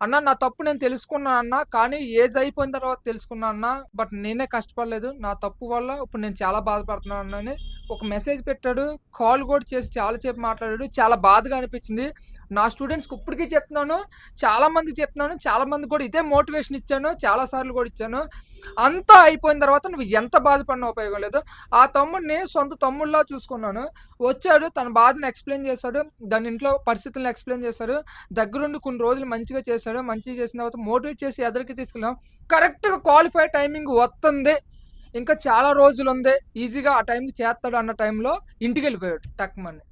అన్న నా తప్పు నేను తెలుసుకున్నాను అన్న. కానీ ఏజ్ అయిపోయిన తర్వాత తెలుసుకున్నా అన్న. బట్ నేనే కష్టపడలేదు. నా తప్పు వల్ల ఇప్పుడు నేను చాలా బాధపడుతున్నాను అని ఒక మెసేజ్ పెట్టాడు. కాల్ కూడా చేసి చాలా సేపు మాట్లాడాడు. చాలా బాధగా అనిపించింది. నా స్టూడెంట్స్‌కి ఇప్పటికి చెప్తున్నాను. చాలా మందికి చెప్తున్నాను. చాలా మందికి కూడా ఇదే మోటివేషన్ ఇచ్చాను. చాలా సార్లు కూడా ఇచ్చాను. అంతా అయిపోయిన తర్వాత నువ్వు ఎంత బాధపడినా ఉపయోగం లేదు. ఆ తమ్ముడిని సొంత తమ్ముడిలా చూసుకున్నాను. వచ్చాడు తన బాధని ఎక్స్‌ప్లెయిన్ చేశాడు. దాని ఇంట్లో పరిస్థితులను ఎక్స్‌ప్లెయిన్ చేశాడు. దగ్గరుండి కొన్ని రోజులు మంచిగా చేశాడు. మంచిగా చేసిన తర్వాత మోటివేట్ చేసి ఎదరికి తీసుకెళ్ళాం. కరెక్ట్‌గా క్వాలిఫై టైమింగ్ వత్తుంది. ఇంకా చాలా రోజులుంది. ఈజీగా ఆ టైంకి చేస్తాడు అన్న టైంలో ఇంటికెళ్ళిపోయాడు టక్‌మని.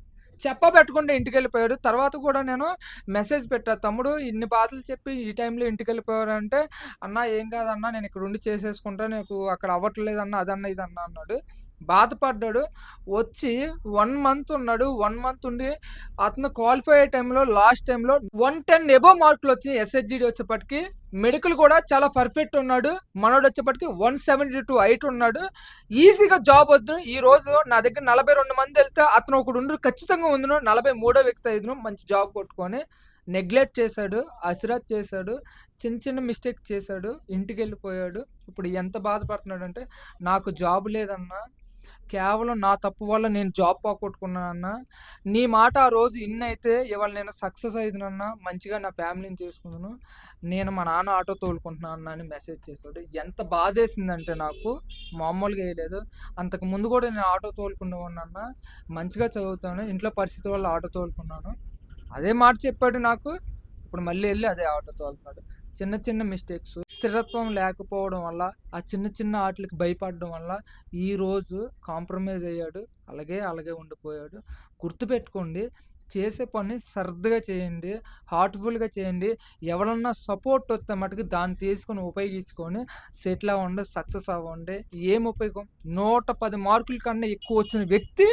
చెప్పబెట్టకుండా ఇంటికెళ్ళిపోయాడు. తర్వాత కూడా నేను మెసేజ్ పెట్టా. తమ్ముడు ఇన్ని బాధలు చెప్పి ఈ టైంలో ఇంటికెళ్ళిపోయారంటే, అన్నా ఏం కాదన్నా నేను ఇక్కడ ఉండి చేసేసుకుంటా. నాకు అక్కడ అవ్వట్లేదన్నా అదన్నా ఇదన్నా అన్నాడు. బాధపడ్డాడు. వచ్చి 1 మంత్ ఉన్నాడు. 1 మంత్ ఉండి అతను క్వాలిఫై అయ్యే టైంలో లాస్ట్ టైంలో 110 అబోవ్ మార్కులొచ్చినాయి ఎస్‌హెచ్‌జీడీ వచ్చేప్పటికి. మెడికల్ కూడా చాలా పర్ఫెక్ట్ ఉన్నాడు. మనోడొచ్చేప్పటికి 172 హైట్ ఉన్నాడు. ఈజీగా జాబ్ వద్దు. ఈరోజు నా దగ్గర 42 మందెళ్తే అతను ఒకడుండు ఖచ్చితంగా ఉందును. 43 వ్యక్తి అయ్యును మంచి జాబ్ కొట్టుకొని. నెగ్లెక్ట్ చేశాడు. అశ్రద్ధ చేశాడు. చిన్న చిన్న మిస్టేక్ చేశాడు. ఇంటికెళ్ళిపోయాడు. ఇప్పుడు ఎంత బాధపడుతున్నాడంటే, నాకు జాబ్ లేదన్నా. కేవలం నా తప్పు వల్ల నేను జాబ్ పోగొట్టుకున్నానన్నా. నీ మాట ఆ రోజు ఇన్నైతే ఇవాళ నేను సక్సెస్ అయ్యానన్నా. మంచిగా నా ఫ్యామిలీని చూసుకున్నాను. నేను మా నాన్న ఆటో తోలుకుంటున్నాను అన్నా అని మెసేజ్ చేశాడు. ఎంత బాధేసిందంటే నాకు మామూలుగా ఎయలేదు. అంతకుముందు కూడా నేను ఆటో తోలుకునేవాడినన్నా. మంచిగా చదువుతాను. ఇంట్లో పరిస్థితి వల్ల ఆటో తోలుకున్నాను. అదే మాట చెప్పాడు నాకు. ఇప్పుడు మళ్ళీ ఎళ్లి అదే ఆటో తోలుతున్నాడు. చిన్న చిన్న మిస్టేక్స్, స్థిరత్వం లేకపోవడం వల్ల, ఆ చిన్న చిన్న ఆటిలకి భయపడడం వల్ల ఈరోజు కాంప్రమైజ్ అయ్యాడు. అలాగే ఉండిపోయాడు. గుర్తుపెట్టుకోండి, చేసే పని శ్రద్ధగా చేయండి. హార్ట్‌ఫుల్‌గా చేయండి. ఎవరన్నా సపోర్ట్ వస్తే మటుకు దాన్ని తీసుకొని ఉపయోగించుకొని సెటిల్ అవ్వండి. సక్సెస్ అవ్వండి. ఏం ఉపయోగం? 110 మార్కుల కన్నా ఎక్కువ వచ్చిన వ్యక్తి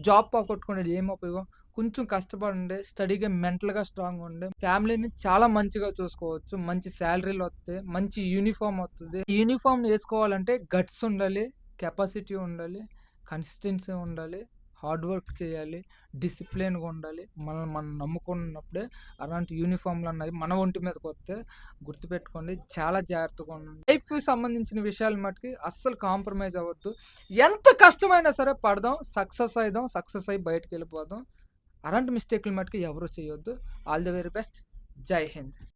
జాబ్ పోగొట్టుకునేది ఏం ఉపయోగం? కొంచెం కష్టపడండి. స్టడీగా మెంటల్‌గా స్ట్రాంగ్‌గా ఉండి, ఫ్యామిలీని చాలా మంచిగా చూసుకోవచ్చు. మంచి సాలరీలొస్తాయి. మంచి యూనిఫార్మ్ వత్తది. యూనిఫార్మ్ ఏసుకోవాలంటే గట్స్ ఉండాలి, కెపాసిటీ ఉండాలి, కన్సిస్టెన్సీ ఉండాలి, హార్డ్ వర్క్ చేయాలి, డిసిప్లిన్‌గా ఉండాలి. మనల్ని మనం నమ్ముకున్నప్పుడే అలాంటి యూనిఫార్మ్‌లన్నవి మన ఒంటి మీదకొస్తే గుర్తుపెట్టుకోండి. చాలా జాగ్రత్తగా ఉండండి. లైఫ్‌కి సంబంధించిన విషయాలు మట్టుకి అస్సలు కాంప్రమైజ్ అవ్వద్దు. ఎంత కష్టమైనా సరే పడదాం. సక్సెస్ అయిదాం. సక్సెస్ అయ్యి బయటికెళ్ళిపోదాం. అలాంటి మిస్టేక్‌లు మట్టుకు ఎవరు చేయొద్దు. All the very best. జై హింద్.